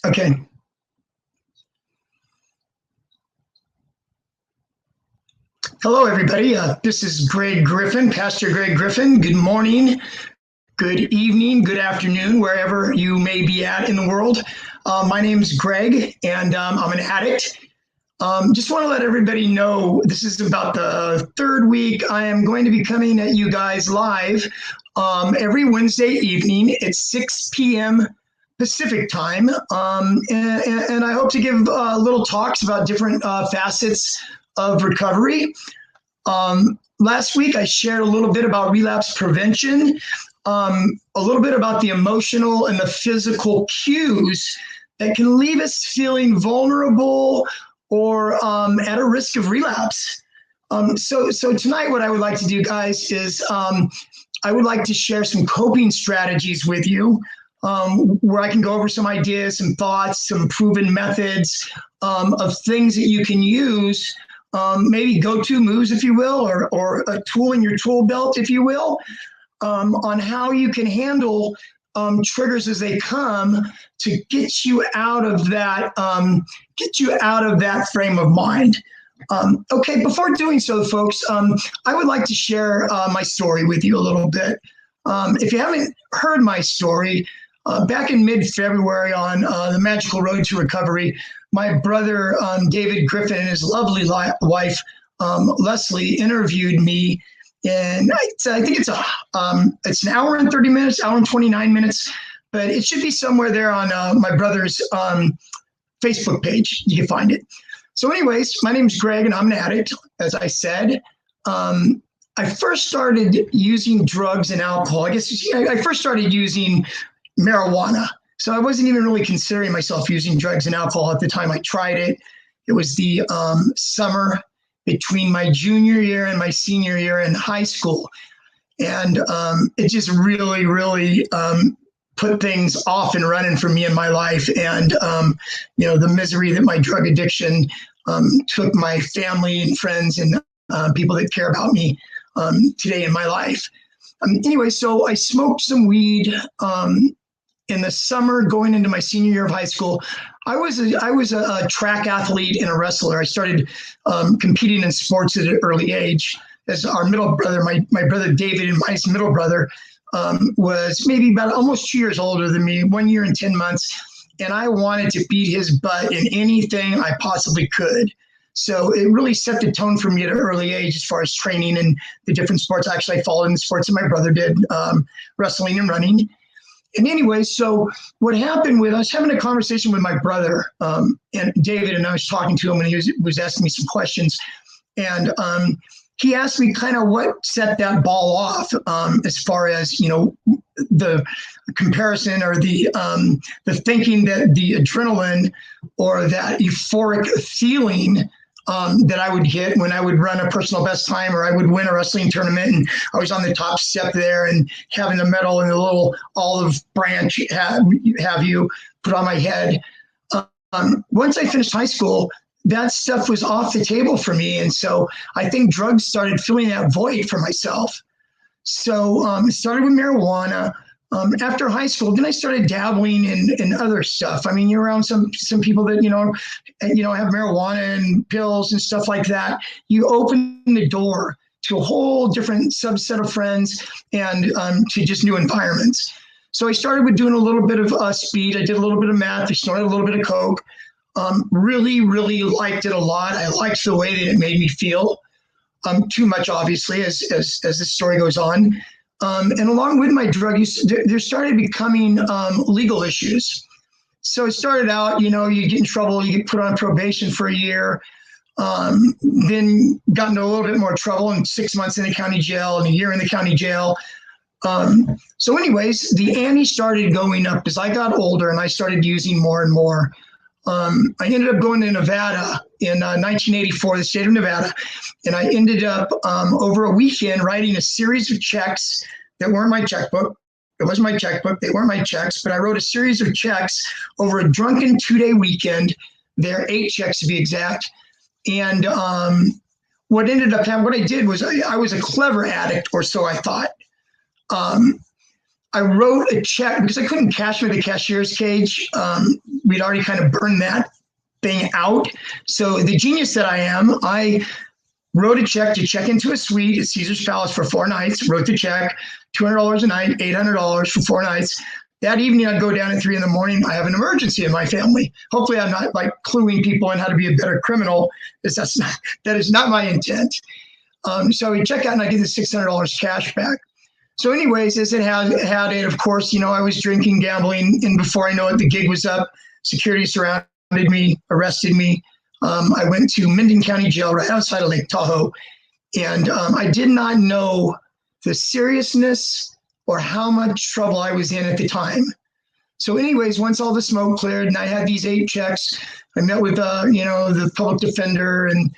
Okay. Hello, everybody. This is Greg Griffin, Pastor Greg Griffin. Good morning, good evening, good afternoon, wherever you may be at in the world. My name is Greg, and I'm an addict. Just want to let everybody know this is about the third week. I am going to be coming at you guys live every Wednesday evening at 6 p.m. Pacific time. And I hope to give little talks about different facets of recovery. Last week, I shared a little bit about relapse prevention, a little bit about the emotional and the physical cues that can leave us feeling vulnerable or at a risk of relapse. So tonight, what I would like to do, guys, is I would like to share some coping strategies with you, where I can go over some ideas, some thoughts, some proven methods of things that you can use, maybe go-to moves, if you will, or a tool in your tool belt, if you will, on how you can handle triggers as they come to get you out of that frame of mind. Okay, before doing so, folks, I would like to share my story with you a little bit. If you haven't heard my story, back in mid-February on the Magical Road to Recovery, my brother David Griffin and his lovely wife Leslie interviewed me, and I think it's an hour and 30 minutes, hour and 29 minutes, but it should be somewhere there on my brother's Facebook page. You can find it. So anyways, my name's Greg, and I'm an addict, as I said. I first started using drugs and alcohol. I guess I first started using marijuana. So I wasn't even really considering myself using drugs and alcohol at the time I tried it. It was the summer between my junior year and my senior year in high school. And it just really, really put things off and running for me in my life. And, the misery that my drug addiction took my family and friends and people that care about me today in my life. Anyway, so I smoked some weed in the summer going into my senior year of high school. I was a track athlete and a wrestler. I started competing in sports at an early age. As our middle brother, my brother David and my middle brother was maybe about almost 2 years older than me, 1 year and 10 months. And I wanted to beat his butt in anything I possibly could. So it really set the tone for me at an early age as far as training and the different sports. Actually, I followed in the sports that my brother did, wrestling and running. And anyway, so what happened I was having a conversation with my brother and David, and I was talking to him, and he was asking me some questions. And he asked me kind of what set that ball off as far as, the comparison or the thinking that the adrenaline or that euphoric feeling that I would get when I would run a personal best time, or I would win a wrestling tournament and I was on the top step there and having the medal and the little olive branch have you put on my head. Once I finished high school, that stuff was off the table for me. And so I think drugs started filling that void for myself. So it started with marijuana. After high school, then I started dabbling in other stuff. I mean, you're around some people that, have marijuana and pills and stuff like that. You open the door to a whole different subset of friends and to just new environments. So I started with doing a little bit of speed. I did a little bit of meth. I snorted a little bit of coke. Really, really liked it a lot. I liked the way that it made me feel. Too much, obviously, as the story goes on. And along with my drug use, there started becoming legal issues. So it started out, you get in trouble, you get put on probation for a year, then got into a little bit more trouble, and 6 months in the county jail and a year in the county jail. So anyways, the ante started going up as I got older and I started using more and more. I ended up going to Nevada in 1984, the state of Nevada, and I ended up over a weekend writing a series of checks that weren't my checkbook. It was my checkbook. They weren't my checks, but I wrote a series of checks over a drunken 2-day weekend. There are 8 checks to be exact. And what ended up happening, what I did was I was a clever addict, or so I thought. I wrote a check because I couldn't cash me the cashier's cage. We'd already kind of burned that thing out. So the genius that I am, I wrote a check to check into a suite at Caesar's Palace for 4 nights, wrote the check, $200 a night, $800 for 4 nights. That evening, I'd go down at 3 a.m. I have an emergency in my family. Hopefully, I'm not like cluing people in how to be a better criminal. That is not my intent. So we check out and I get the $600 cash back. So anyways, as it had it, of course, I was drinking, gambling, and before I know it, the gig was up. Security surrounded me, arrested me. I went to Minden County Jail right outside of Lake Tahoe. And I did not know the seriousness or how much trouble I was in at the time. So anyways, once all the smoke cleared and I had these 8 checks, I met with, the public defender and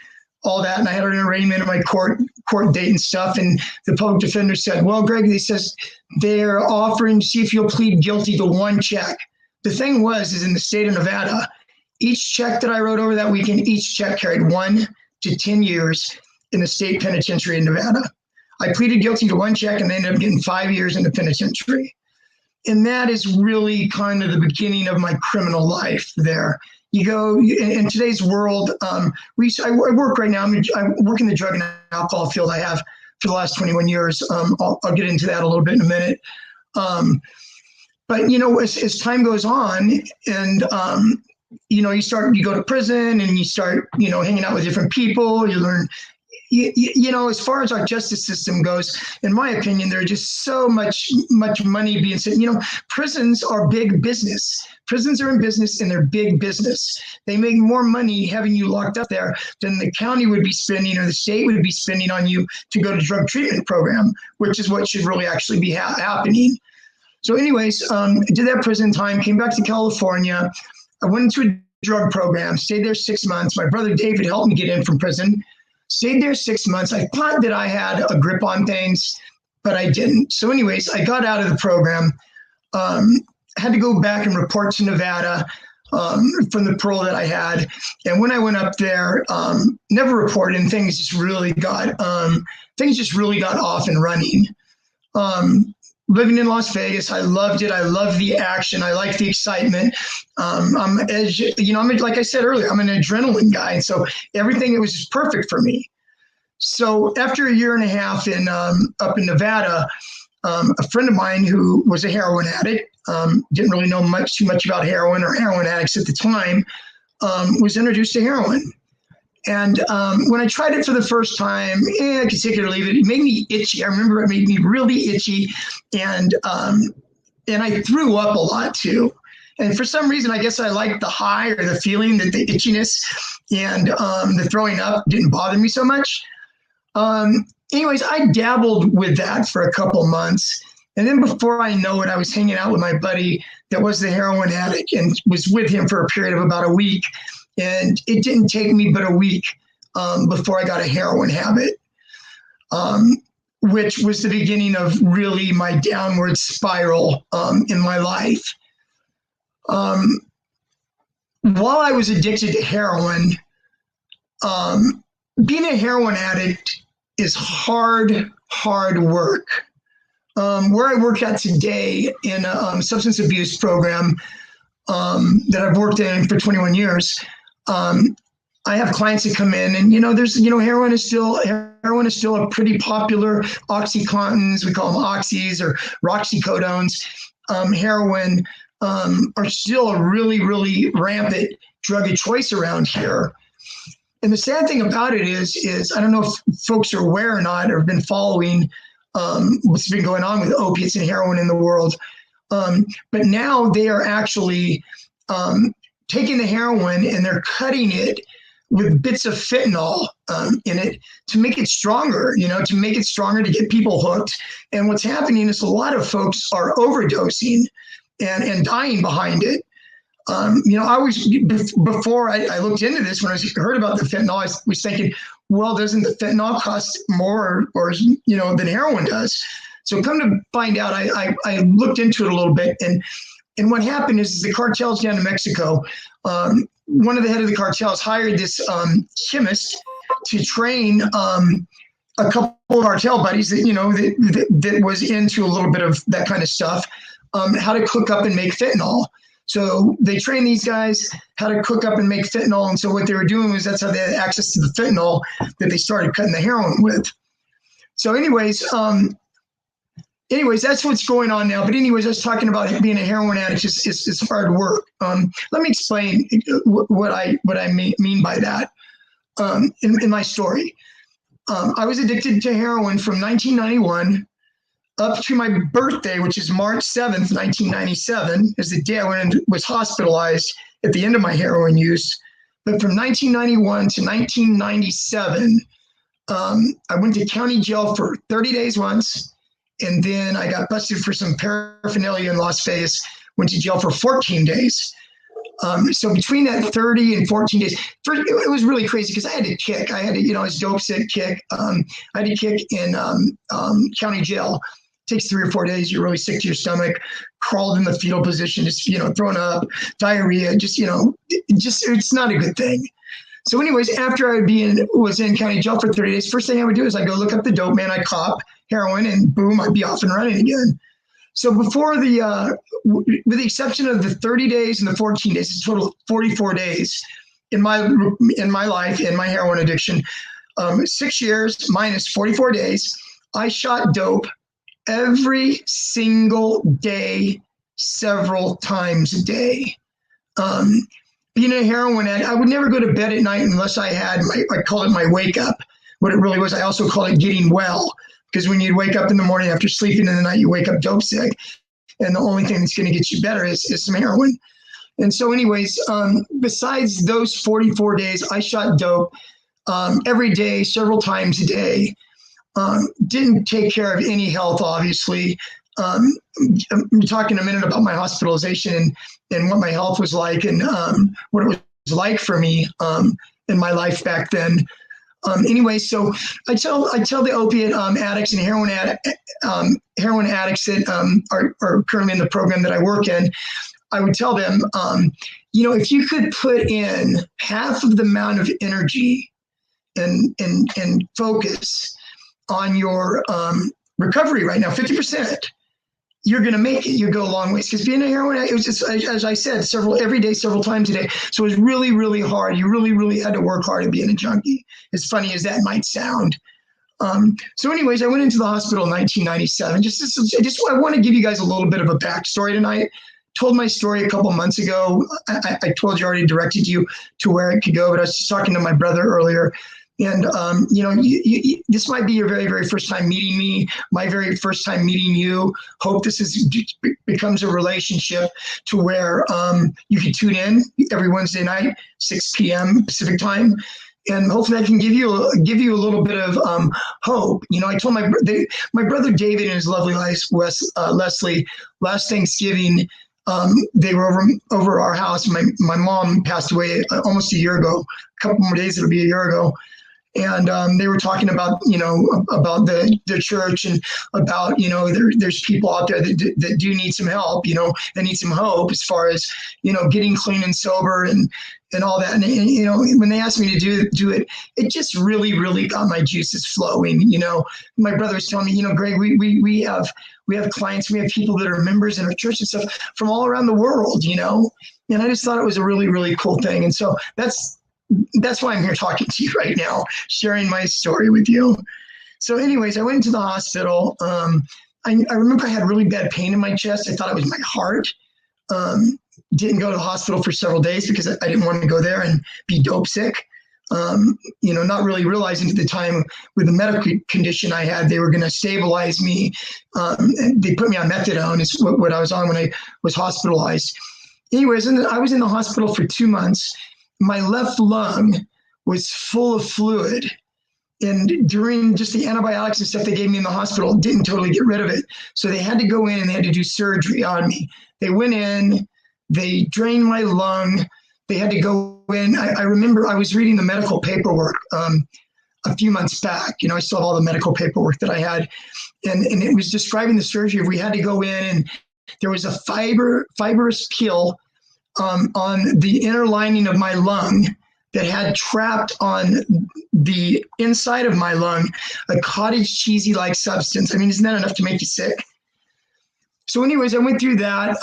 all that. And I had an arraignment of my court date and stuff. And the public defender said, well, Greg, he says, they're offering to see if you'll plead guilty to 1 check. The thing is in the state of Nevada, each check that I wrote over that weekend, each check carried 1 to 10 years in the state penitentiary in Nevada. I pleaded guilty to 1 check and they ended up getting 5 years in the penitentiary. And that is really kind of the beginning of my criminal life there. You go in today's world. I work right now. I work in the drug and alcohol field. I have for the last 21 years. I'll get into that a little bit in a minute. But as time goes on, and you go to prison and you start hanging out with different people. You learn. As far as our justice system goes, in my opinion, there's just so much money being spent. Prisons are big business. Prisons are in business and they're big business. They make more money having you locked up there than the county would be spending or the state would be spending on you to go to drug treatment program, which is what should really actually be happening. So anyways, did that prison time, came back to California. I went into a drug program, stayed there 6 months. My brother David helped me get in from prison. Stayed there 6 months. I thought that I had a grip on things, but I didn't. So anyways, I got out of the program, had to go back and report to Nevada from the parole that I had. And when I went up there, never reported, and things just really got off and running. Living in Las Vegas, I loved it. I loved the action. I liked the excitement. Like I said earlier, I'm an adrenaline guy. And so everything, it was just perfect for me. So after a year and a half up in Nevada, a friend of mine who was a heroin addict, didn't really know too much about heroin or heroin addicts at the time, was introduced to heroin. And when I tried it for the first time, I could take it or leave it. It made me itchy. I remember it made me really itchy. And I threw up a lot too. And for some reason, I guess I liked the high or the feeling that the itchiness and the throwing up didn't bother me so much. Anyways, I dabbled with that for a couple months. And then before I know it, I was hanging out with my buddy that was the heroin addict and was with him for a period of about a week. And it didn't take me but a week before I got a heroin habit, which was the beginning of really my downward spiral in my life. While I was addicted to heroin, being a heroin addict is hard work. Where I work at today in a substance abuse program that I've worked in for 21 years, I have clients that come in and, heroin is still a pretty popular. Oxycontins, we call them oxys or roxycodones, heroin are still a really, really rampant drug of choice around here. And the sad thing about it is I don't know if folks are aware or not or have been following what's been going on with opiates and heroin in the world. But now they are actually taking the heroin and they're cutting it with bits of fentanyl in it to make it stronger, to get people hooked. And what's happening is a lot of folks are overdosing and dying behind it. Before I looked into this, when I heard about the fentanyl, I was thinking, well, doesn't the fentanyl cost more or than heroin does? So come to find out, I looked into it a little bit, and what happened is the cartels down in Mexico, one of the head of the cartels hired this chemist to train a couple of our tail buddies that, that was into a little bit of that kind of stuff, how to cook up and make fentanyl. So they trained these guys how to cook up and make fentanyl. And so what they were doing was that's how they had access to the fentanyl that they started cutting the heroin with. So anyways, that's what's going on now. But anyways, I was talking about being a heroin addict is hard work. Let me explain what I mean by that in my story. I was addicted to heroin from 1991 up to my birthday, which is March 7th, 1997, is the day I was hospitalized at the end of my heroin use. But from 1991 to 1997, I went to county jail for 30 days once, and then I got busted for some paraphernalia in Las Vegas, went to jail for 14 days. So between that 30 and 14 days, it was really crazy because I had to kick. I had to, I was dope sick, kick. I had to kick in county jail. It takes 3 or 4 days. You're really sick to your stomach, crawled in the fetal position, just, throwing up, diarrhea, just, it's not a good thing. So anyways, after I was in county jail for 30 days, first thing I would do is I go look up the dope man, I cop heroin, and boom, I'd be off and running again. So before with the exception of the 30 days and the 14 days, it's a total of 44 days in my life, in my heroin addiction, 6 years minus 44 days, I shot dope every single day, several times a day. Being a heroin addict, I would never go to bed at night unless I had I call it my wake up. What it really was, I also call it getting well. Because when you wake up in the morning after sleeping in the night, you wake up dope sick. And the only thing that's going to get you better is some heroin. And so anyways, besides those 44 days, I shot dope every day, several times a day. Didn't take care of any health, obviously. I'm talking a minute about my hospitalization and what my health was like and what it was like for me in my life back then. Anyway, so I tell the opiate addicts and heroin addicts that are currently in the program that I work in, I would tell them, if you could put in half of the amount of energy and focus on your recovery right now, 50%, you're going to make it. You go a long ways. Because being a heroin addict, it was just, as I said, every day, several times a day. So it was really, really hard. You really, really had to work hard at being a junkie, as funny as that might sound. So anyways, I went into the hospital in 1997. I want to give you guys a little bit of a backstory tonight. Told my story a couple months ago. I told you, I already directed you to where it could go, but I was just talking to my brother earlier. And, this might be your very, very first time meeting me, my very first time meeting you. Hope this becomes a relationship to where you can tune in every Wednesday night, 6 p.m. Pacific time. And hopefully I can give you a little bit of hope. I told my brother David and his lovely wife, Leslie, last Thanksgiving, they were over our house. My mom passed away almost a year ago, a couple more days, it'll be a year ago. And they were talking about, about the church and about, there's people out there that do need some help, that need some hope as far as, getting clean and sober and all that. And when they asked me to do it, it just really, really got my juices flowing. My brother was telling me, Greg, we have clients, we have people that are members in our church and stuff from all around the world, and I just thought it was a really, really cool thing. And so that's why I'm here talking to you right now, sharing my story with you. So anyways, I went into the hospital. I remember I had really bad pain in my chest. I thought it was my heart. Didn't go to the hospital for several days because I didn't want to go there and be dope sick. Not really realizing at the time with the medical condition I had, they were going to stabilize me. And they put me on methadone is what I was on when I was hospitalized. Anyways, and I was in the hospital for 2 months. My left lung was full of fluid. And during just the antibiotics and stuff they gave me in the hospital, didn't totally get rid of it. So they had to go in and they had to do surgery on me. They went in, they drained my lung. They had to go in. I remember I was reading the medical paperwork a few months back. I still have all the medical paperwork that I had. And it was describing the surgery. We had to go in and there was a fibrous peel on the inner lining of my lung that had trapped on the inside of my lung a cottage cheesy-like substance. I mean, isn't that enough to make you sick? So anyways, I went through that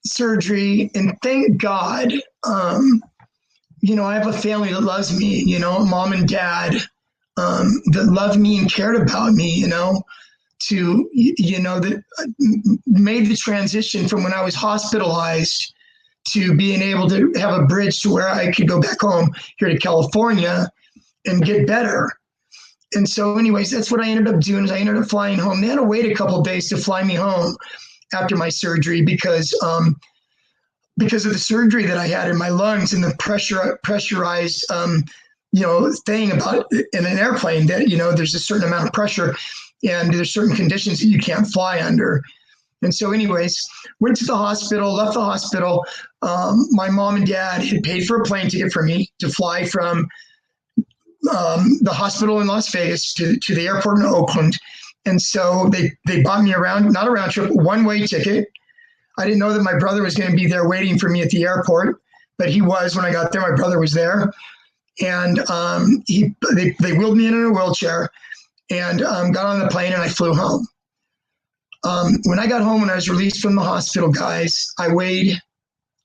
surgery, and thank God, you know, I have a family that loves me, you know, mom and dad that loved me and cared about me, you know, that made the transition from when I was hospitalized to being able to have a bridge to where I could go back home here to California and get better. And so anyways, that's what I ended up doing is I ended up flying home. They had to wait a couple of days to fly me home after my surgery because of the surgery that I had in my lungs and the pressurized, thing about in an airplane that, you know, there's a certain amount of pressure and there's certain conditions that you can't fly under. And so anyways, went to the hospital, left the hospital. My mom and dad had paid for a plane ticket for me to fly from the hospital in Las Vegas to the airport in Oakland. And so they bought me not a round trip, one-way ticket. I didn't know that my brother was going to be there waiting for me at the airport, but he was when I got there. My brother was there. And they wheeled me in a wheelchair and got on the plane and I flew home. When I got home, when I was released from the hospital, guys, I weighed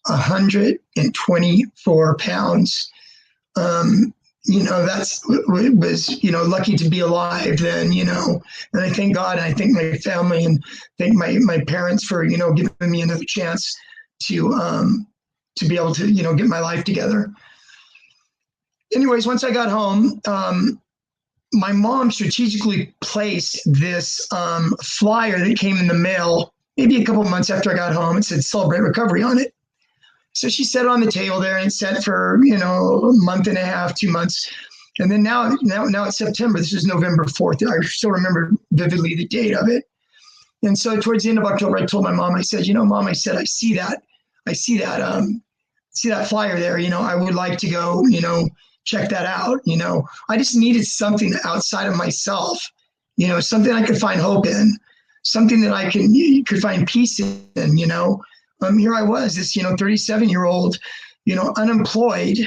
124 pounds. That's was, lucky to be alive then, and I thank God and I thank my family and thank my parents for, giving me another chance to be able to, get my life together. Anyways, once I got home, my mom strategically placed this flyer that came in the mail maybe a couple of months after I got home. It said "Celebrate Recovery" on it. So she set it on the table there and sat for, a month and a half, 2 months. And then now it's September. This is November 4th. I still remember vividly the date of it. And so towards the end of October, I told my mom, I said, Mom, I said, I see that flyer there. I would like to go, check that out. I just needed something outside of myself, something I could find hope in, something that I could find peace in, here I was, this, 37-year-old, unemployed,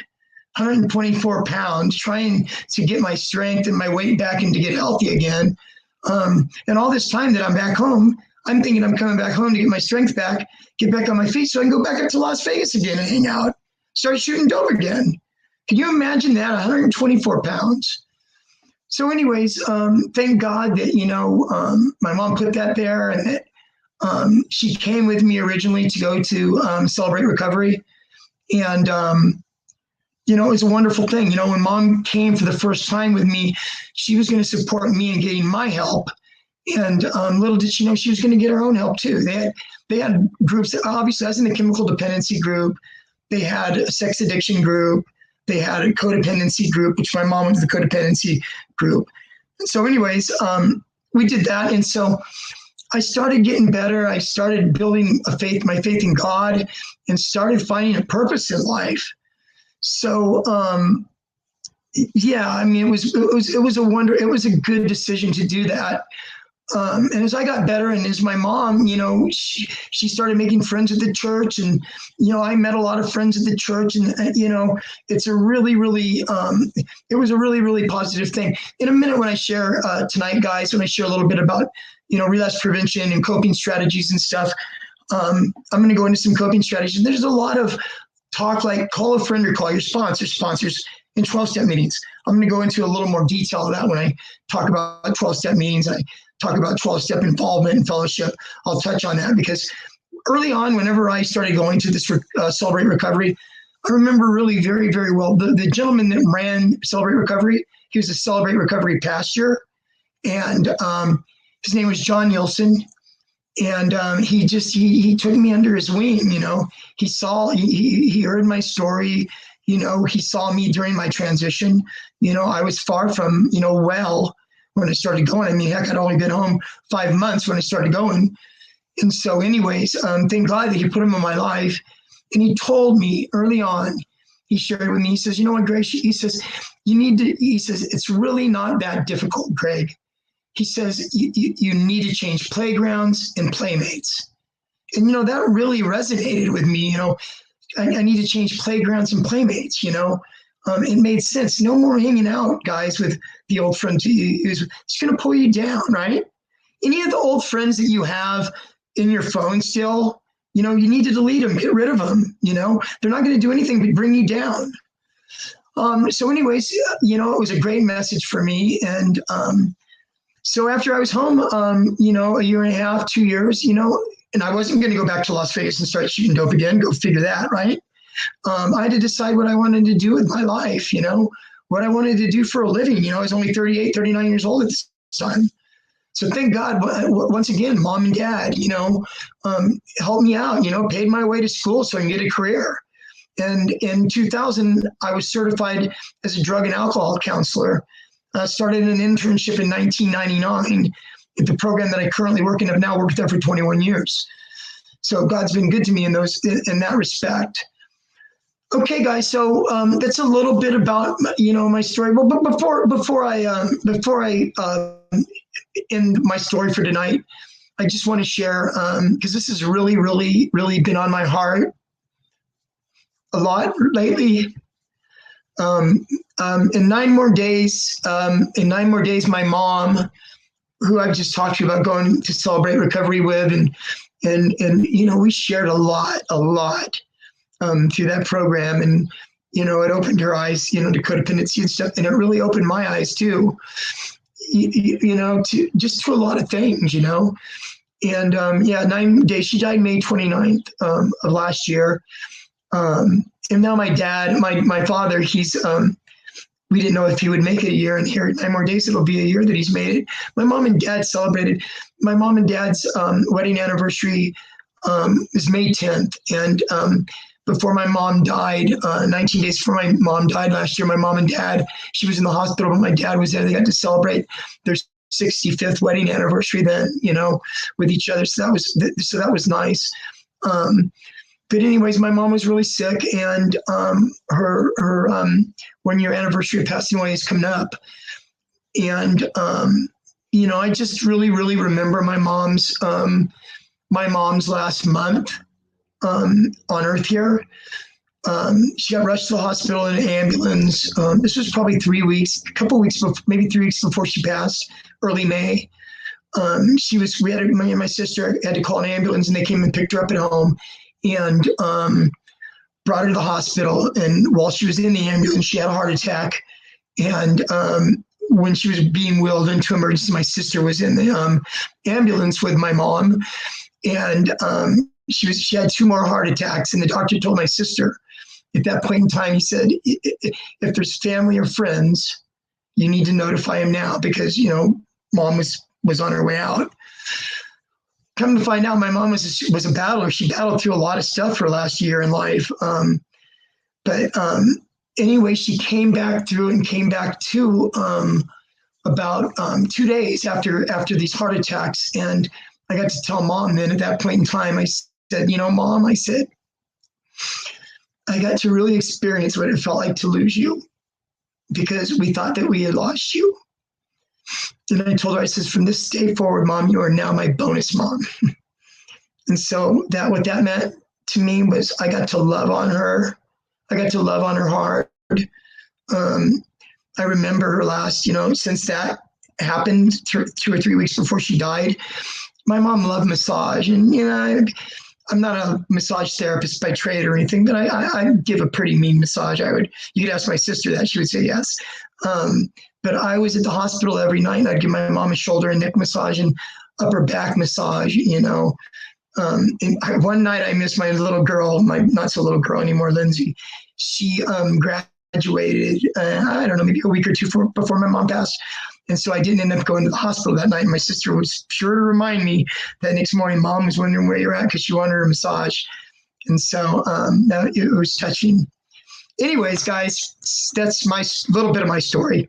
124 pounds, trying to get my strength and my weight back and to get healthy again. And all this time that I'm back home, I'm thinking I'm coming back home to get my strength back, get back on my feet so I can go back up to Las Vegas again and hang out, start shooting dope again. Can you imagine that? 124 pounds. So anyways, thank God that, my mom put that there and that she came with me originally to go to Celebrate Recovery. And, it was a wonderful thing. When Mom came for the first time with me, she was going to support me in getting my help. And little did she know she was going to get her own help too. They had groups that obviously I was in the chemical dependency group. They had a sex addiction group. They had a codependency group, which my mom went to the codependency group. And so anyways, we did that. And so I started getting better. I started building my faith in God, and started finding a purpose in life. So, it was a wonder. It was a good decision to do that. And as I got better, and as my mom, she started making friends at the church, and I met a lot of friends at the church, and it's a really, really, it was a really, really positive thing. In a minute, when I share tonight, guys, when I share a little bit about relapse prevention and coping strategies and stuff, I'm going to go into some coping strategies. There's a lot of talk like call a friend or call your sponsors in 12-step meetings. I'm going to go into a little more detail of that when I talk about 12-step meetings. I talk about 12-step involvement and fellowship. I'll touch on that because early on, whenever I started going to this Celebrate Recovery, I remember really very, very well the gentleman that ran Celebrate Recovery. He was a Celebrate Recovery pastor, and his name was John Nielsen. And he took me under his wing. He heard my story. He saw me during my transition. I was far from well when I started going. I mean, heck, I'd only been home 5 months when I started going. And so anyways, thank God that he put him in my life. And he told me early on, he shared with me, he says, what, Greg? He says, it's really not that difficult, Greg. He says, you need to change playgrounds and playmates. And, that really resonated with me. I need to change playgrounds and playmates. It made sense. No more hanging out, guys, with the old friends. It's going to pull you down, right? Any of the old friends that you have in your phone still, you need to delete them, get rid of them. They're not going to do anything but bring you down. So anyways, it was a great message for me. And so after I was home, a year and a half, 2 years, and I wasn't going to go back to Las Vegas and start shooting dope again. Go figure that, right? I had to decide what I wanted to do with my life, what I wanted to do for a living. I was only 38, 39 years old at this time. So thank God, once again, mom and dad, helped me out, paid my way to school so I can get a career. And in 2000, I was certified as a drug and alcohol counselor. Started an internship in 1999 at the program that I currently work in. I've now worked there for 21 years. So God's been good to me in that respect. Okay, guys. So that's a little bit about my story. Well, but before I end my story for tonight, I just want to share because this has really, really, really been on my heart a lot lately. In 9 more days, my mom, who I've just talked to you about going to celebrate recovery with, and we shared a lot through that program, and it opened her eyes, to codependency and stuff, and it really opened my eyes too, to a lot of things, and 9 days. She died May 29th of last year. And now my dad, my father, he's, we didn't know if he would make it a year, and here 9 more days, it'll be a year that he's made it. My mom and dad celebrated. My mom and dad's wedding anniversary is May 10th. And before my mom died, 19 days before my mom died last year, my mom and dad, she was in the hospital, but my dad was there. They got to celebrate their 65th wedding anniversary then, with each other. So that was nice. But anyways, my mom was really sick, and her 1-year anniversary of passing away is coming up. And I just really, really remember my mom's last month on Earth here. She got rushed to the hospital in an ambulance. This was probably 3 weeks, a couple weeks, maybe 3 weeks before she passed, early May. Me and my sister had to call an ambulance, and they came and picked her up at home and brought her to the hospital. And while she was in the ambulance, she had a heart attack. And when she was being wheeled into emergency, my sister was in the ambulance with my mom. And she had 2 more heart attacks. And the doctor told my sister at that point in time, he said, if there's family or friends, you need to notify him now, because, mom was on her way out. Come to find out, my mom was a battler. She battled through a lot of stuff her last year in life. But anyway, she came back through and came back to about 2 days after these heart attacks. And I got to tell mom then at that point in time, I said, Mom, I said, I got to really experience what it felt like to lose you, because we thought that we had lost you. And I told her, I said, from this day forward, Mom, you are now my bonus mom. And so what that meant to me was I got to love on her. I got to love on her hard. I remember her last, since that happened 2 or 3 weeks before she died, my mom loved massage. And, I'm not a massage therapist by trade or anything, but I give a pretty mean massage. You could ask my sister that, she would say yes. But I was at the hospital every night, and I'd give my mom a shoulder and neck massage and upper back massage, And one night I missed my little girl, my not so little girl anymore, Lindsay. She graduated, I don't know, maybe a week or 2 before my mom passed. And so I didn't end up going to the hospital that night. And my sister was sure to remind me that next morning, Mom was wondering where you're at, because she wanted her massage. And so it was touching. Anyways, guys, that's my little bit of my story.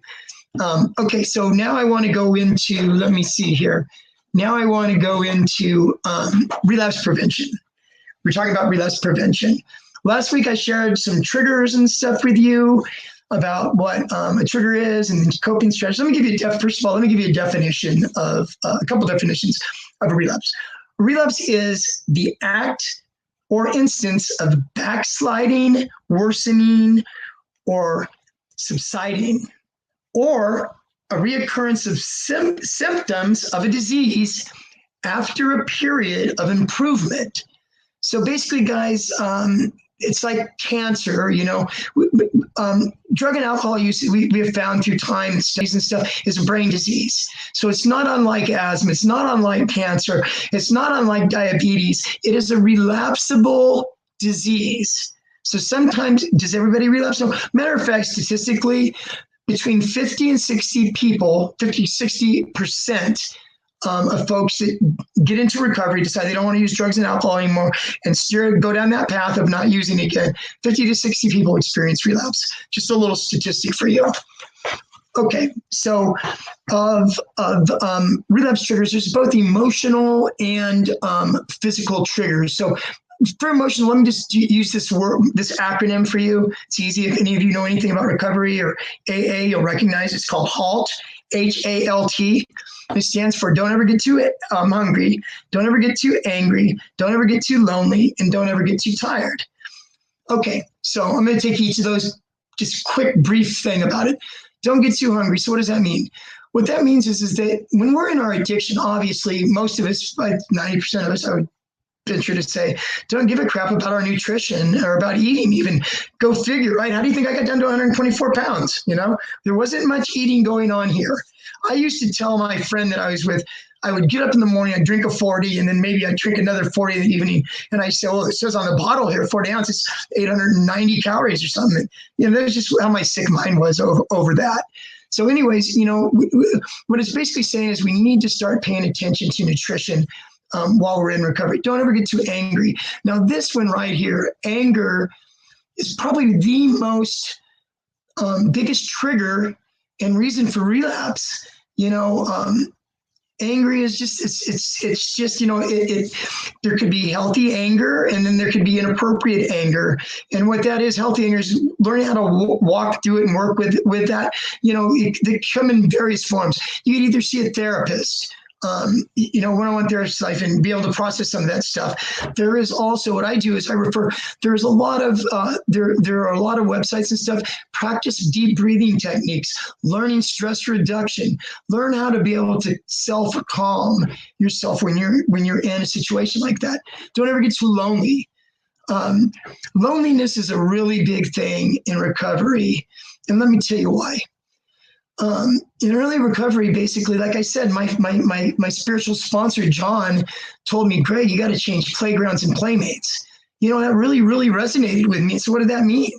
Okay, so now I want to go into, let me see here. Now I want to go into relapse prevention. We're talking about relapse prevention. Last week I shared some triggers and stuff with you about what a trigger is and coping strategies. Let me give you a definition of a couple definitions of a relapse. A relapse is the act or instance of backsliding, worsening, or subsiding, or a reoccurrence of symptoms of a disease after a period of improvement. So basically, guys, it's like cancer, you know. Drug and alcohol use, we have found through time and studies and stuff, is a brain disease. So it's not unlike asthma. It's not unlike cancer. It's not unlike diabetes. It is a relapsable disease. So sometimes, does everybody relapse? No. Matter of fact, statistically, between 50 and 60 people, 50, 60% of folks that get into recovery decide they don't want to use drugs and alcohol anymore and go down that path of not using it again. 50 to 60 people experience relapse. Just a little statistic for you. Okay, so of relapse triggers, there's both emotional and physical triggers. So for emotional, let me just use this acronym for you. It's easy. If any of you know anything about recovery or AA, you'll recognize it's called HALT, HALT. It stands for don't ever get too hungry, don't ever get too angry, don't ever get too lonely, and don't ever get too tired. Okay, so I'm going to take each of those, just quick, brief thing about it. Don't get too hungry. So what does that mean? What that means is that when we're in our addiction, obviously, most of us, like 90% of us, I would venture to say, don't give a crap about our nutrition or about eating even. Go figure, right? How do you think I got down to 124 pounds? You know, there wasn't much eating going on here. I used to tell my friend that I was with, I would get up in the morning, I'd drink a 40, and then maybe I'd drink another 40 in the evening. And I say, well, it says on the bottle here, 40 ounces, 890 calories or something. You know, that's just how my sick mind was over that. So anyways, you know, what it's basically saying is we need to start paying attention to nutrition while we're in recovery. Don't ever get too angry. Now, this one right here, anger is probably the most biggest trigger and reason for relapse. You know, angry is just, it's just, you know, there could be healthy anger and then there could be inappropriate anger. And what that is, healthy anger is learning how to walk through it and work with that. You know, they come in various forms. You could either see a therapist, you know, one-on-one therapist life and be able to process some of that stuff. There is also, what I do is I refer, there's a lot of, there are a lot of websites and stuff, practice deep breathing techniques, learning stress reduction, learn how to be able to self-calm yourself when you're in a situation like that. Don't ever get too lonely. Loneliness is a really big thing in recovery. And let me tell you why. In early recovery, basically, like I said, my spiritual sponsor, John, told me, Greg, you got to change playgrounds and playmates. You know, that really, really resonated with me. So what did that mean?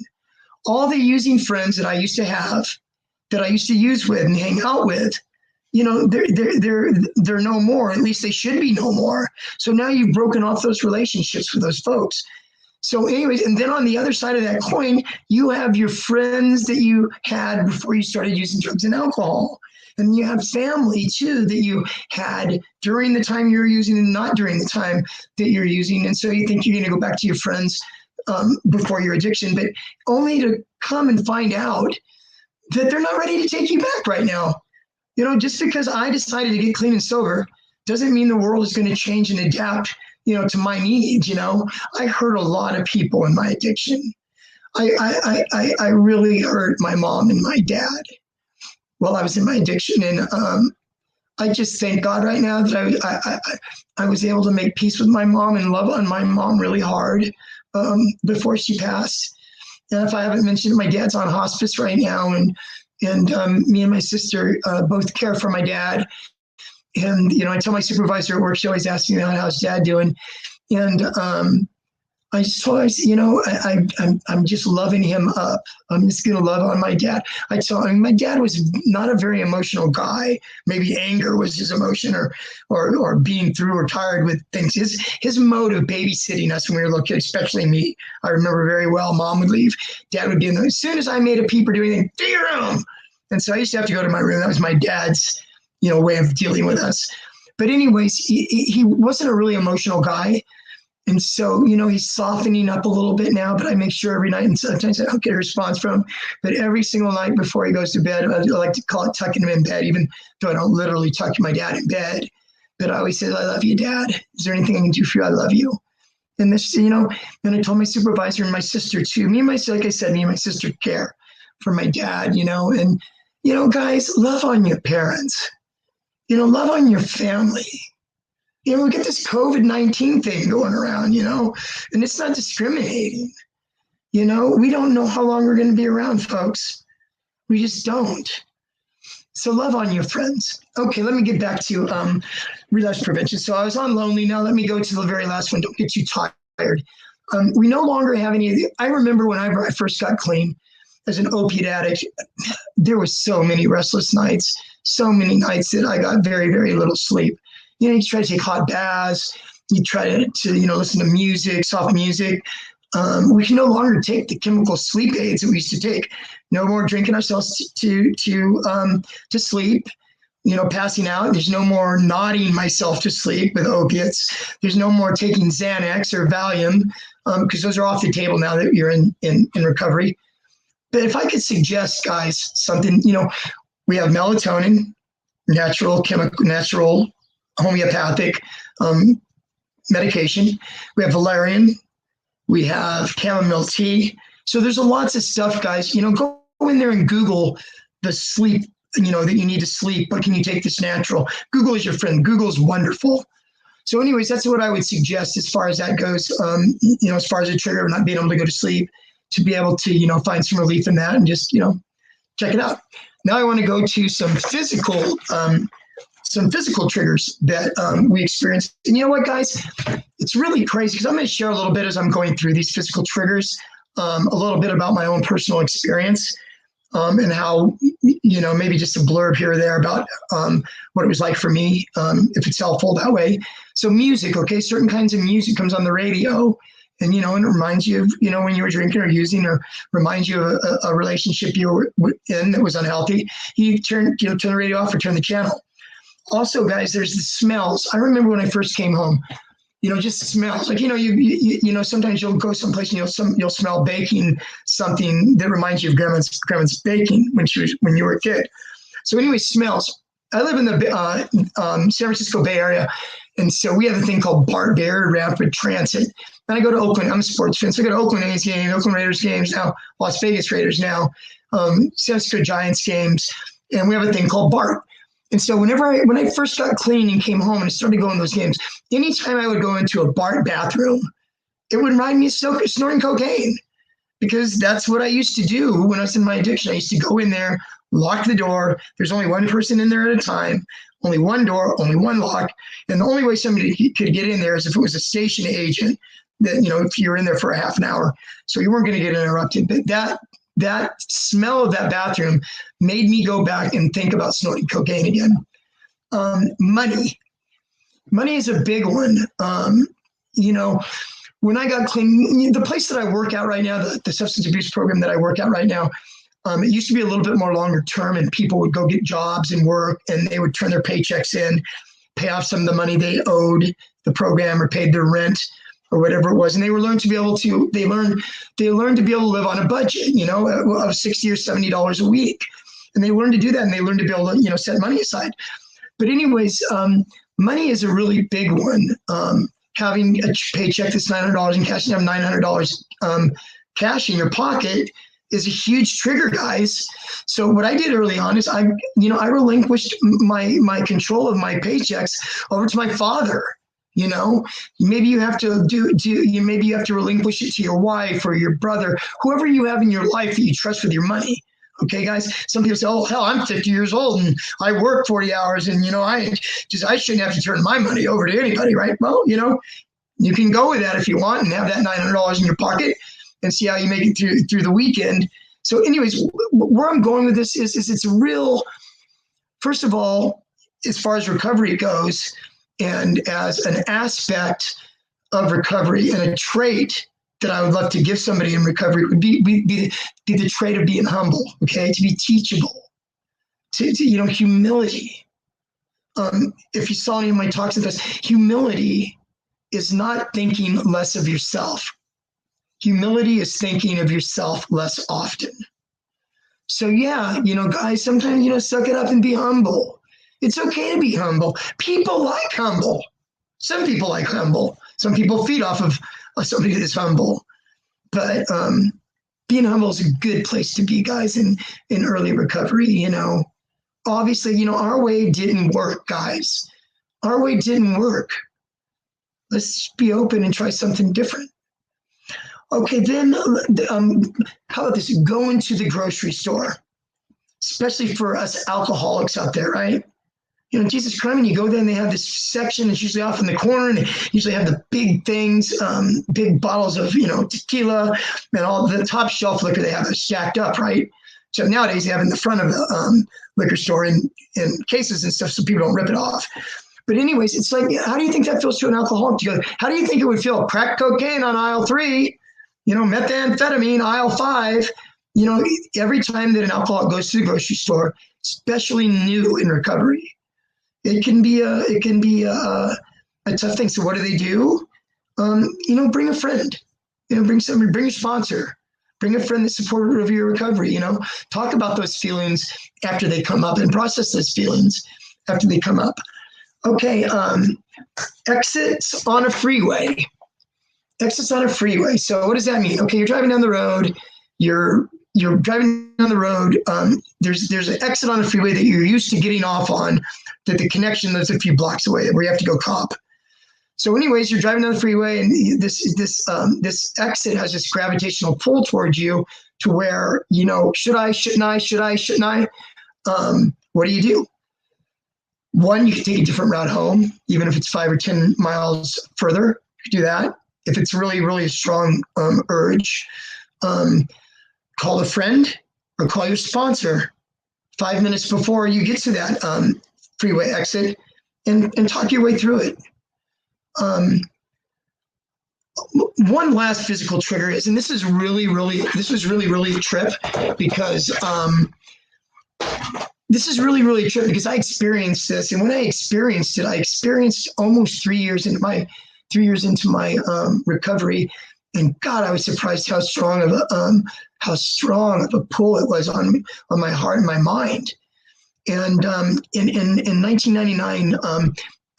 All the using friends that I used to have, that I used to use with and hang out with, you know, they're no more. At least they should be no more. So now you've broken off those relationships with those folks. So anyways, and then on the other side of that coin, you have your friends that you had before you started using drugs and alcohol. And you have family too that you had during the time you're using and not during the time that you're using. And so you think you're going to go back to your friends before your addiction, but only to come and find out that they're not ready to take you back right now. You know, just because I decided to get clean and sober doesn't mean the world is going to change and adapt, you know, to my needs. You know, I hurt a lot of people in my addiction. I really hurt my mom and my dad while I was in my addiction. And I just thank God right now that I was able to make peace with my mom and love on my mom really hard before she passed. And if I haven't mentioned, my dad's on hospice right now, and me and my sister both care for my dad. And, you know, I tell my supervisor at work, she always asks me, how's dad doing? And I just told her, you know, I'm just loving him up. I'm just going to love on my dad. I told him my dad was not a very emotional guy. Maybe anger was his emotion, or being through or tired with things. His mode of babysitting us when we were little kids, especially me, I remember very well. Mom would leave. Dad would be in there. As soon as I made a peep or do anything, to your room. And so I used to have to go to my room. That was my dad's, you know, way of dealing with us. But anyways, he wasn't a really emotional guy. And so, you know, he's softening up a little bit now, but I make sure every night, and sometimes I don't get a response from him, but every single night before he goes to bed, I like to call it tucking him in bed, even though I don't literally tuck my dad in bed. But I always say, I love you, Dad. Is there anything I can do for you? I love you. And this, you know, and I told my supervisor and my sister too. Like I said, me and my sister care for my dad, and, guys, love on your parents, love on your family. We get this COVID-19 thing going around, and it's not discriminating. We don't know how long we're going to be around, folks. We just don't. So love on your friends. Okay, let me get back to relapse prevention. So I was on lonely. Now let me go to the very last one. Don't get too tired. We no longer have any of the, I remember when I first got clean as an opiate addict, there was so many restless nights, so many nights that I got very, very little sleep. You try to take hot baths, you try to listen to music, soft music. We can no longer take the chemical sleep aids that we used to take. No more drinking ourselves to sleep, passing out. There's no more nodding myself to sleep with opiates. There's no more taking Xanax or Valium, because those are off the table now that you're in recovery. But if I could suggest, guys, something, we have melatonin, natural homeopathic medication. We have valerian. We have chamomile tea. So there's lots of stuff, guys. Go in there and Google the sleep, that you need to sleep. But can you take this natural? Google is your friend. Google is wonderful. So anyways, that's what I would suggest as far as that goes. As far as a trigger of not being able to go to sleep, to be able to, find some relief in that and just, check it out. Now I want to go to some physical triggers that we experience. And you know what, guys? It's really crazy because I'm going to share a little bit as I'm going through these physical triggers, a little bit about my own personal experience, and how, maybe just a blurb here or there about what it was like for me, if it's helpful that way. So music, okay, certain kinds of music comes on the radio, and, and it reminds you of, when you were drinking or using, or reminds you of a relationship you were in that was unhealthy. You turn the radio off or turn the channel. Also, guys, there's the smells. I remember when I first came home, just smells. Like, sometimes you'll go someplace and you'll smell baking something that reminds you of grandma's baking when you were a kid. So anyway, smells. I live in the San Francisco Bay Area, and so we have a thing called BART, Bay Area Rapid Transit. And I go to Oakland. I'm a sports fan, so I go to Oakland A's games, Oakland Raiders games now, Las Vegas Raiders now, San Francisco Giants games, and we have a thing called BART. And so when I first got clean and came home and I started going to those games, anytime I would go into a BART bathroom, it would remind me of snorting cocaine, because that's what I used to do when I was in my addiction. I used to go in there, lock the door. There's only one person in there at a time, only one door, only one lock. And the only way somebody could get in there is if it was a station agent that, if you're in there for a half an hour. So you weren't going to get interrupted. But that smell of that bathroom made me go back and think about snorting cocaine again. Money is a big one. When I got clean, the place that I work out right now, the substance abuse program that I work out right now, it used to be a little bit more longer term, and people would go get jobs and work, and they would turn their paychecks in, pay off some of the money they owed the program or paid their rent or whatever it was. And they learned to be able to live on a budget, of $60 or $70 a week. And they learned to do that, and they learned to be able to, set money aside. But anyways, money is a really big one. Having a paycheck that's $900 in cash and have $900 cash in your pocket is a huge trigger, guys. So what I did early on is I relinquished my control of my paychecks over to my father. Maybe you have to maybe you have to relinquish it to your wife or your brother, whoever you have in your life that you trust with your money. Okay, guys. Some people say, "Oh, hell, I'm 50 years old and I work 40 hours, and I shouldn't have to turn my money over to anybody, right?" Well, you can go with that if you want and have that $900 in your pocket and see how you make it through the weekend. So, anyways, where I'm going with this is it's a real. First of all, as far as recovery goes, and as an aspect of recovery and a trait that I would love to give somebody in recovery would be the trait of being humble, okay? To be teachable, to humility. If you saw any of my talks in this, humility is not thinking less of yourself. Humility is thinking of yourself less often. So yeah, guys, sometimes, suck it up and be humble. It's okay to be humble. People like humble. Some people like humble. Some people feed off of somebody that's humble. But being humble is a good place to be, guys, in early recovery. You know, obviously, you know, our way didn't work, guys. Our way didn't work. Let's be open and try something different. Okay, then how about this? Go into the grocery store, especially for us alcoholics out there, right? You know, Jesus Christ, when you go there and they have this section, it's usually off in the corner, and they usually have the big things, big bottles of, you know, tequila and all the top shelf liquor they have is stacked up, right? So nowadays they have in the front of the liquor store in cases and stuff so people don't rip it off. But anyways, it's like, how do you think that feels to an alcoholic? How do you think it would feel? Crack cocaine on aisle 3, you know, methamphetamine aisle 5. You know, every time that an alcoholic goes to the grocery store, especially new in recovery, it can be a tough thing. So what do? You know, bring a friend. You know, bring somebody, bring a sponsor, bring a friend that's supportive of your recovery. You know, talk about those feelings after they come up and process those feelings after they come up. Okay, exits on a freeway. Exits on a freeway. So what does that mean? Okay, you're driving down the road. You're driving down the road. There's an exit on a freeway that you're used to getting off on, that the connection is a few blocks away, where you have to go cop. So anyways, you're driving down the freeway, and this exit has this gravitational pull towards you to where, you know, should I, shouldn't I? What do? One, you can take a different route home, even if it's 5 or 10 miles further. You can do that. If it's really, really a strong urge, call a friend or call your sponsor 5 minutes before you get to that freeway exit and talk your way through it. One last physical trigger is, and this was really a trip because I experienced this. And when I experienced it, I experienced almost 3 years into my recovery. And God, I was surprised how strong of a pull it was on my heart and my mind. And in 1999,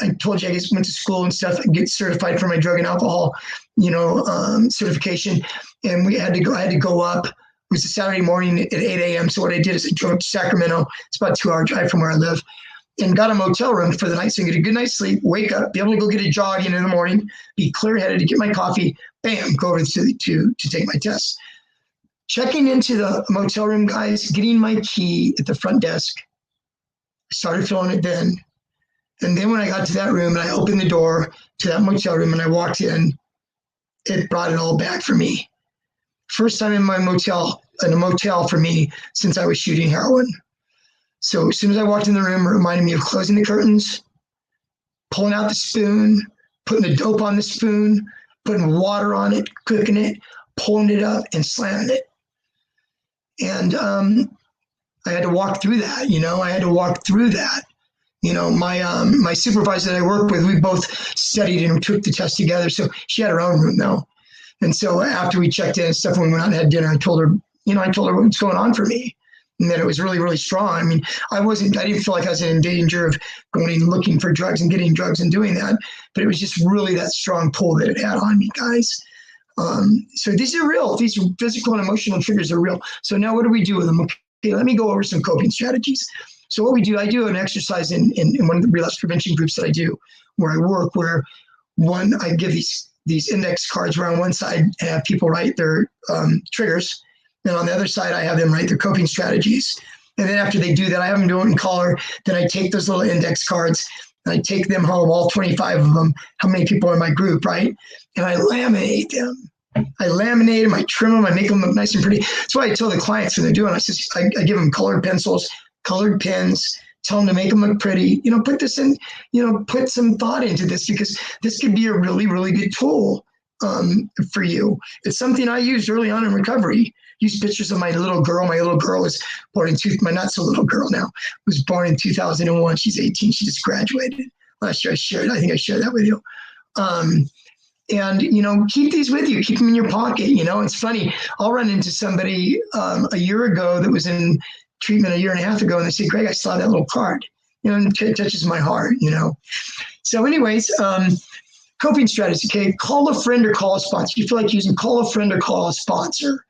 I told you I just went to school and stuff and get certified for my drug and alcohol, you know, certification. And I had to go up. It was a Saturday morning at 8 a.m. So what I did is I drove to Sacramento. It's about a 2-hour drive from where I live, and got a motel room for the night so I can get a good night's sleep, wake up, be able to go get a jog in the morning, be clear-headed to get my coffee, bam, go over to take my test. Checking into the motel room, guys, getting my key at the front desk, I started feeling it then. And then when I got to that room and I opened the door to that motel room and I walked in, it brought it all back for me. First time in a motel for me since I was shooting heroin. So as soon as I walked in the room, it reminded me of closing the curtains, pulling out the spoon, putting the dope on the spoon, putting water on it, cooking it, pulling it up and slamming it. And I had to walk through that, you know, You know, my supervisor that I work with, we both studied and took the test together. So she had her own room though. And so after we checked in and stuff, when we went out and had dinner, I told her what's going on for me. And that it was really, really strong. I mean, I didn't feel like I was in danger of going and looking for drugs and getting drugs and doing that. But it was just really that strong pull that it had on me, guys. So these are real. These physical and emotional triggers are real. So now what do we do with them? Okay, let me go over some coping strategies. So what we do, I do an exercise in one of the relapse prevention groups that I do, where I work, where I give these index cards where on one side I have people write their triggers, and on the other side I have them write their coping strategies. And then after they do that, I have them do it in color. Then I take those little index cards and I take them home, all 25 of them, how many people are in my group, right? And I laminate them. I laminate them, I trim them, I make them look nice and pretty. That's why I tell the clients when they're doing it, I give them colored pencils, colored pens, tell them to make them look pretty. You know, put this in, you know, put some thought into this, because this could be a really, really good tool for you. It's something I used early on in recovery. Use pictures of my little girl. My little girl was born in my not so little girl now, was born in 2001. She's 18. She just graduated last year. I think I shared that with you. And, you know, keep these with you. Keep them in your pocket. You know, it's funny. I'll run into somebody a year ago that was in treatment a year and a half ago, and they say, Greg, I saw that little card. You know, and it touches my heart, you know. So anyways, coping strategies, okay? Call a friend or call a sponsor. You feel like using, call a friend or call a sponsor.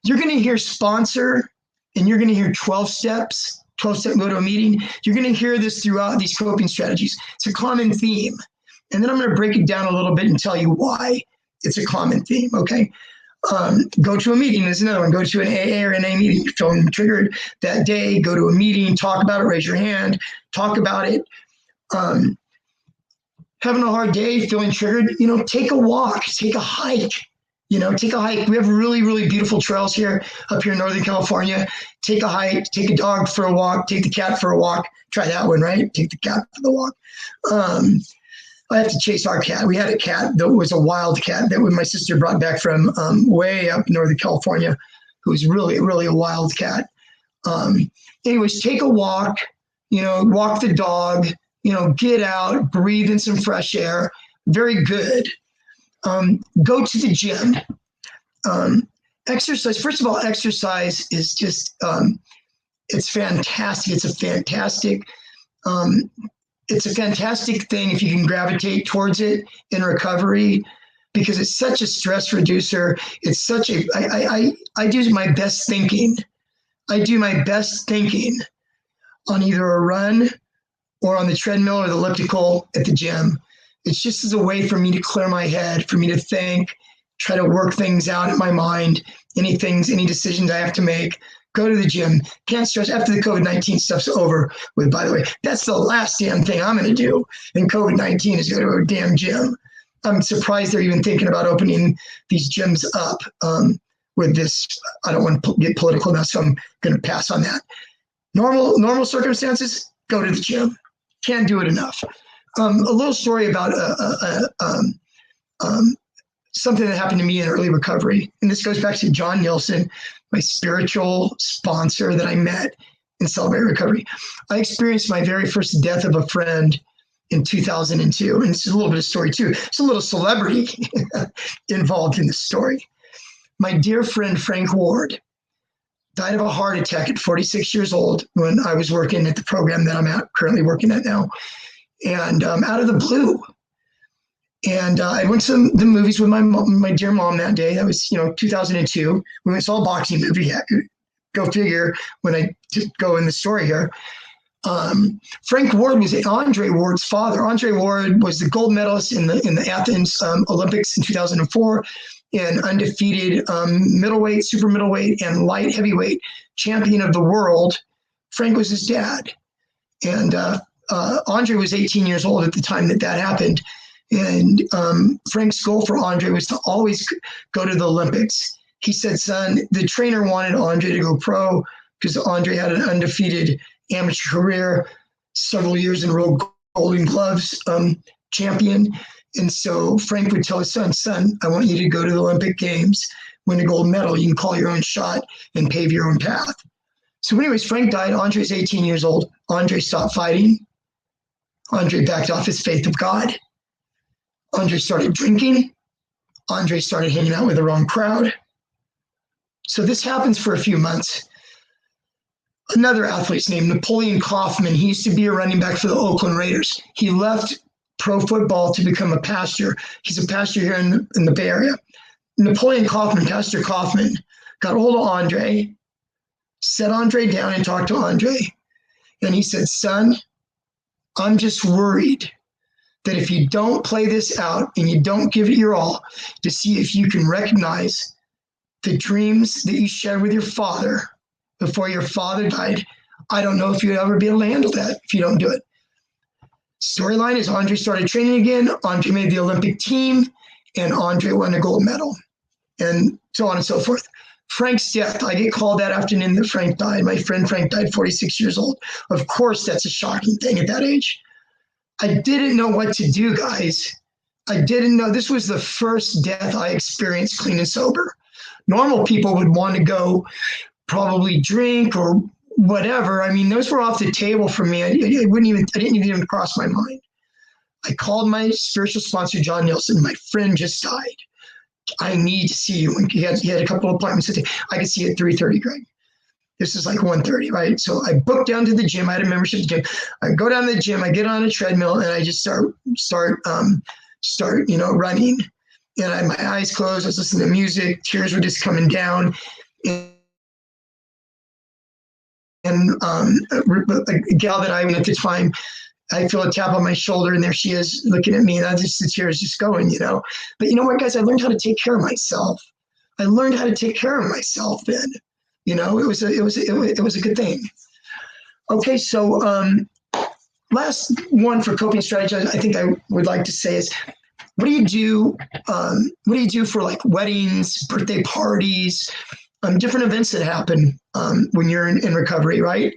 You're going to hear sponsor, and you're going to hear 12 steps, 12-step go to a meeting. You're going to hear this throughout these coping strategies. It's a common theme. And then I'm going to break it down a little bit and tell you why it's a common theme, okay? Go to a meeting is another one. Go to an AA or NA meeting. You're feeling triggered that day. Go to a meeting, talk about it, raise your hand, talk about it. Having a hard day, feeling triggered, take a walk, take a hike. Take a hike. We have really, really beautiful trails here up here in Northern California. Take a hike, take a dog for a walk, take the cat for a walk. Try that one, right? Take the cat for the walk. I have to chase our cat. We had a cat that was a wild cat that my sister brought back from way up in Northern California, who was really, really a wild cat. Anyways, take a walk, walk the dog, get out, breathe in some fresh air. Very good. Go to the gym. Exercise. First of all, exercise is just, it's fantastic. It's a fantastic thing if you can gravitate towards it in recovery, because it's such a stress reducer. It's such a, I do my best thinking. I do my best thinking on either a run or on the treadmill or the elliptical at the gym. It's just as a way for me to clear my head, for me to think, try to work things out in my mind, any decisions I have to make. Go to the gym. Can't stress after the COVID-19 stuff's over with, by the way. That's the last damn thing I'm going to do in COVID-19 is go to a damn gym. I'm surprised they're even thinking about opening these gyms up with this. I don't want to get political now, so I'm going to pass on that. Normal circumstances, go to the gym. Can't do it enough. A little story about something that happened to me in early recovery. And this goes back to John Nielsen, my spiritual sponsor that I met in Celebrate Recovery. I experienced my very first death of a friend in 2002. And this is a little bit of story too. There's a little celebrity involved in this story. My dear friend, Frank Ward, died of a heart attack at 46 years old when I was working at the program that I'm currently working at now. And out of the blue. And I went to the movies with my dear mom that day. That was, 2002. We went and saw a boxing movie. Go figure when I go in the story here. Frank Ward was Andre Ward's father. Andre Ward was the gold medalist in the Athens Olympics in 2004 and undefeated middleweight, super middleweight, and light heavyweight champion of the world. Frank was his dad. And Andre was 18 years old at the time that happened. And Frank's goal for Andre was to always go to the Olympics. He said, son, the trainer wanted Andre to go pro because Andre had an undefeated amateur career, several years in a row, Golden Gloves champion. And so Frank would tell his son, I want you to go to the Olympic Games, win a gold medal. You can call your own shot and pave your own path. So anyways, Frank died. Andre's 18 years old. Andre stopped fighting. Andre backed off his faith of God. Andre started drinking. Andre started hanging out with the wrong crowd. So this happens for a few months. Another athlete's named Napoleon Kaufman. He used to be a running back for the Oakland Raiders. He left pro football to become a pastor. He's a pastor here in the Bay Area. Napoleon Kaufman, Pastor Kaufman, got a hold of Andre, set Andre down and talked to Andre. And he said, son, I'm just worried that if you don't play this out and you don't give it your all to see if you can recognize the dreams that you shared with your father before your father died, I don't know if you'll ever be able to handle that if you don't do it. Storyline is Andre started training again. Andre made the Olympic team, and Andre won a gold medal, and so on and so forth. Frank's death, I get called that afternoon that Frank died. My friend Frank died 46 years old. Of course, that's a shocking thing at that age. I didn't know what to do, guys. I didn't know. This was the first death I experienced clean and sober. Normal people would want to go probably drink or whatever. I mean, those were off the table for me. I didn't even cross my mind. I called my spiritual sponsor, John Nielsen. My friend just died. I need to see you. And he had a couple of appointments. I could see you at 3:30, Greg. This is like 1:30, right? So I booked down to the gym. I had a membership at the gym. I go down to the gym. I get on a treadmill and I just start running. and I had my eyes closed. I was listening to music. Tears were just coming down. And a gal that I went at the time, I feel a tap on my shoulder, and there she is looking at me, and the tears just going, you know. But you know what, guys? I learned how to take care of myself. I learned how to take care of myself then. You know, it was a good thing. Okay, so last one for coping strategies, I think I would like to say is, what do you do? What do you do for like weddings, birthday parties, different events that happen when you're in recovery, right?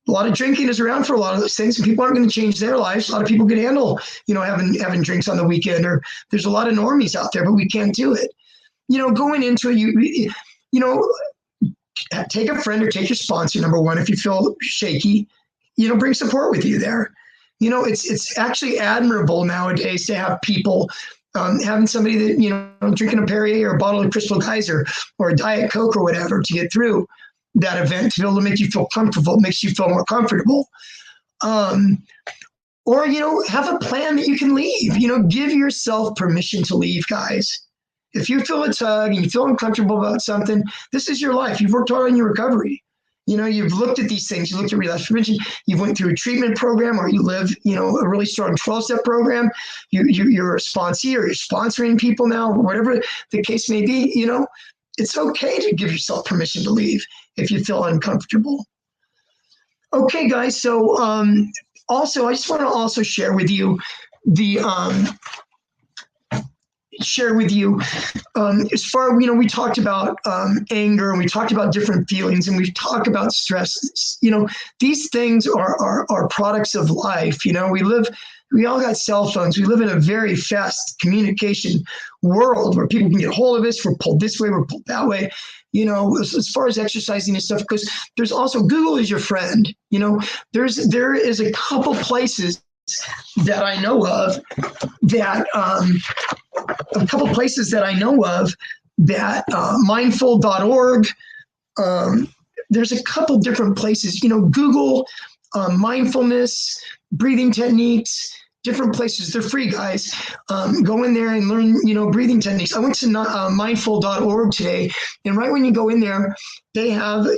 A lot of drinking is around for a lot of those things, and people aren't going to change their lives. A lot of people can handle, you know, having drinks on the weekend, or there's a lot of normies out there, but we can't do it. You know, going into it, you know, take a friend or take your sponsor, number one. If you feel shaky, you know, bring support with you there. You know, it's actually admirable nowadays to have people, having somebody that, you know, drinking a Perrier or a bottle of Crystal Geyser or a Diet Coke or whatever to get through that event, to be able to make you feel comfortable, makes you feel more comfortable. Or, you know, have a plan that you can leave. You know, give yourself permission to leave, guys. If you feel a tug and you feel uncomfortable about something, this is your life. You've worked hard on your recovery. You know, you've looked at these things. You looked at relapse prevention. You've went through a treatment program, or you live, you know, a really strong 12-step program. You're a sponsee, or you're sponsoring people now, whatever the case may be. You know, it's okay to give yourself permission to leave if you feel uncomfortable. Okay, guys. So also, I just want to also share with you the as far, you know, we talked about anger, and we talked about different feelings, and we've talked about stress. You know, these things are products of life. You know, we all got cell phones. We live in a very fast communication world where people can get a hold of us. We're pulled this way, we're pulled that way. You know, as far as exercising and stuff, because there's also, Google is your friend. You know, there is a couple places that I know of that mindful.org. There's a couple different places, you know, Google mindfulness, breathing techniques, different places. They're free, guys. Go in there and learn, you know, breathing techniques. I went to mindful.org today, and right when you go in there, they have a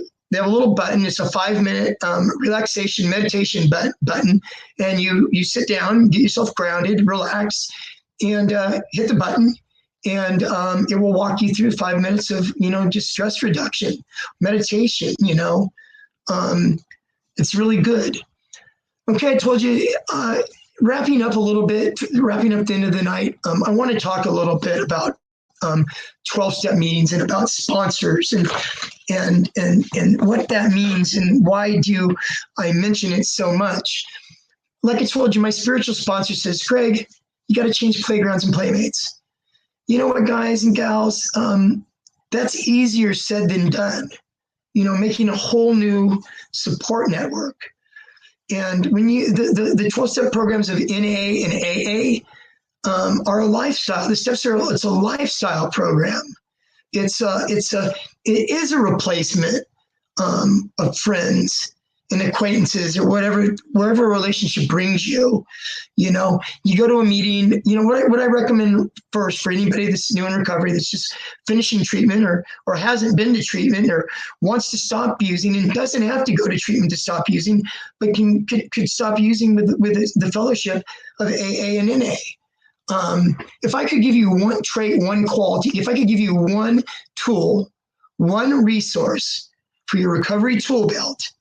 little button. It's a 5-minute relaxation meditation button, and you sit down, get yourself grounded, relax, and hit the button, and it will walk you through 5 minutes of, you know, just stress reduction, meditation. You know, it's really good. Okay, I told you. Wrapping up the end of the night, I want to talk a little bit about 12-step meetings and about sponsors and what that means, and why do I mention it so much. Like I told you, my spiritual sponsor says, Craig, you got to change playgrounds and playmates. You know what, guys and gals, that's easier said than done. You know, making a whole new support network. And when the 12-step programs of NA and AA are a lifestyle. The steps it's a lifestyle program. It is a replacement of friends and acquaintances, or wherever a relationship brings you. You know, you go to a meeting. You know, what I recommend first for anybody that's new in recovery, that's just finishing treatment, or hasn't been to treatment, or wants to stop using, and doesn't have to go to treatment to stop using, but could stop using with the fellowship of AA and NA. If I could give you one trait, one quality, if I could give you one tool, one resource for your recovery tool belt,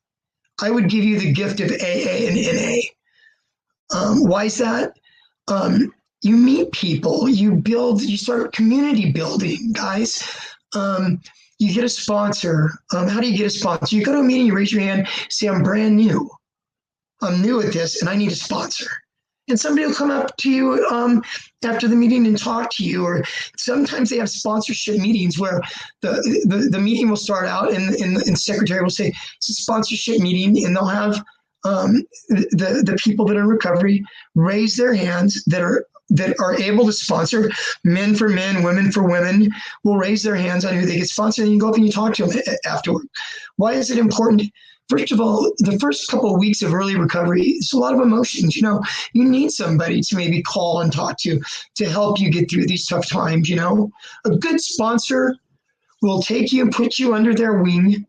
I would give you the gift of AA and NA. Why is that? You meet people, you start community building, guys. You get a sponsor. How do you get a sponsor? You go to a meeting, you raise your hand, say, I'm brand new. I'm new at this, and I need a sponsor. And somebody will come up to you after the meeting and talk to you. Or sometimes they have sponsorship meetings where the meeting will start out, and the secretary will say, it's a sponsorship meeting, and they'll have the people that are in recovery raise their hands that are able to sponsor. Men for men, women for women will raise their hands on who they get sponsored, and you go up and you talk to them afterward. Why is it important first of all, the first couple of weeks of early recovery, it's a lot of emotions. You know, you need somebody to maybe call and talk to help you get through these tough times. You know, a good sponsor will take you and put you under their wing,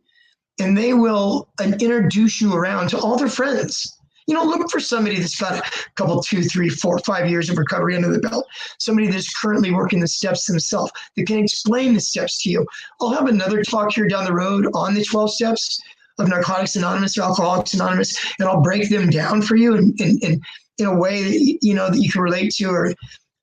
and they will introduce you around to all their friends. You know, look for somebody that's got a couple, 2, 3, 4, 5 years of recovery under the belt. Somebody that's currently working the steps themselves that can explain the steps to you. I'll have another talk here down the road on the 12 steps of Narcotics Anonymous or Alcoholics Anonymous, and I'll break them down for you in a way that that you can relate to,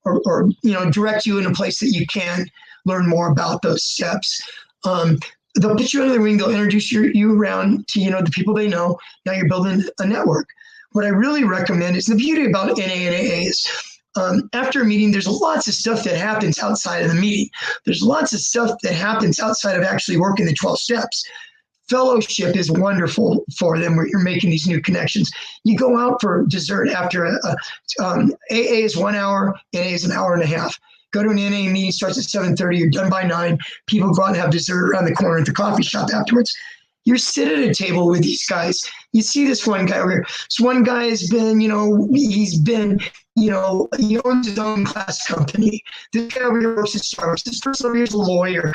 or direct you in a place that you can learn more about those steps. They'll put you under the wing. They'll introduce you around to the people they know. Now you're building a network. What I really recommend is the beauty about NA and AA is after a meeting, there's lots of stuff that happens outside of the meeting. There's lots of stuff that happens outside of actually working the 12 steps. Fellowship is wonderful for them where you're making these new connections. You go out for dessert after AA is 1 hour, NA is an hour and a half. Go to an NA meeting, starts at 7:30, you're done by 9. People go out and have dessert around the corner at the coffee shop afterwards. You're sitting at a table with these guys. You see this one guy over here. This one guy has been, he owns his own glass company. This guy over here works at Starbucks. This person over here is a lawyer.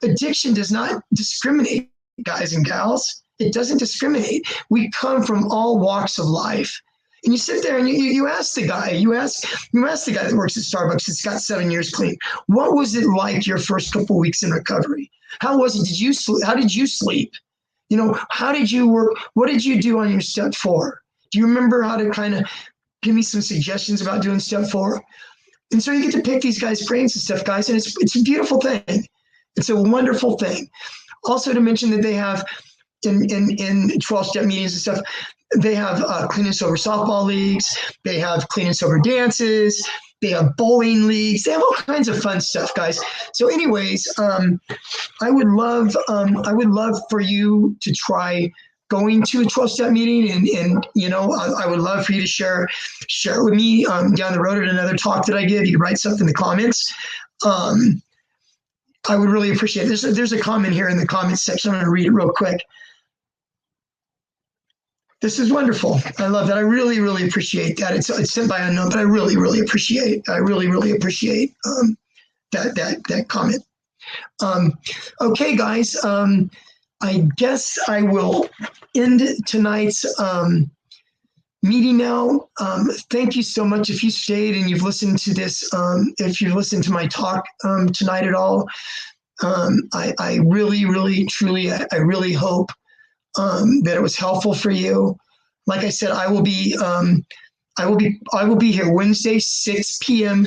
Addiction does not discriminate, guys and gals. It doesn't discriminate. We come from all walks of life. And you sit there and you ask the guy, you ask the guy that works at Starbucks that's got 7 years clean, what was it like your first couple of weeks in recovery? How was it? Did you sleep? How did you sleep? How did you work? What did you do on your step 4? Do you remember how to kind of give me some suggestions about doing step 4? And so you get to pick these guys' brains and stuff, guys, and it's a beautiful thing. It's a wonderful thing. Also to mention that they have in 12-step meetings and stuff, they have clean and sober softball leagues. They have clean and sober dances. They have bowling leagues. They have all kinds of fun stuff, guys. So anyways, I would love for you to try going to a 12-step meeting, and I would love for you to share it with me down the road at another talk that I give. You write something in the comments. I would really appreciate it. There's a comment here in the comments section. I'm going to read it real quick. This is wonderful. I love that. I really, really appreciate that. It's sent by unknown, but I really, really appreciate. That comment. Okay, guys. I guess I will end tonight's meeting now. Thank you so much. If you stayed and you've listened to this, if you've listened to my talk tonight at all, I really, really, truly, I really hope that it was helpful for you. Like I said, I will be here Wednesday, 6 p.m.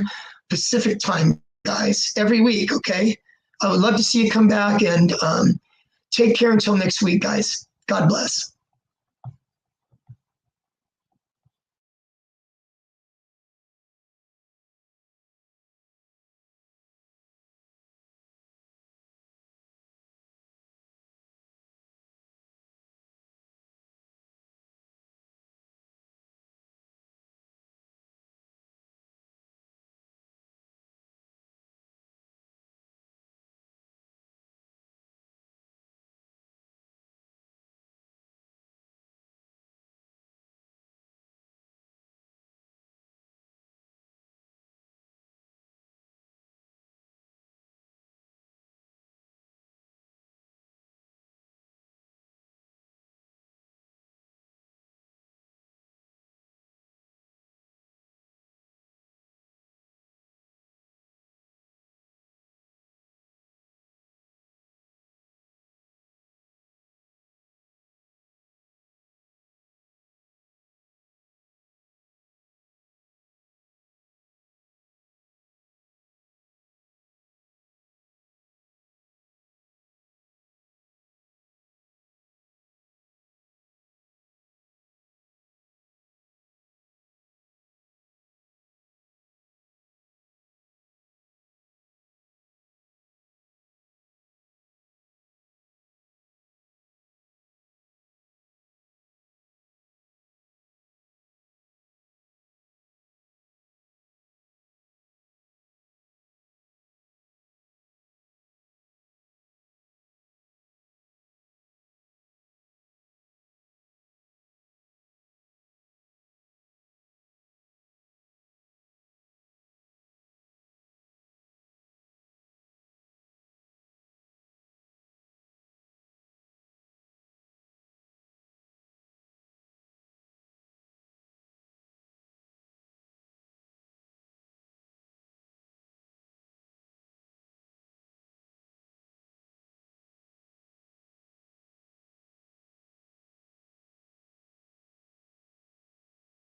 Pacific time, guys, every week. Okay. I would love to see you come back, and take care until next week, guys. God bless.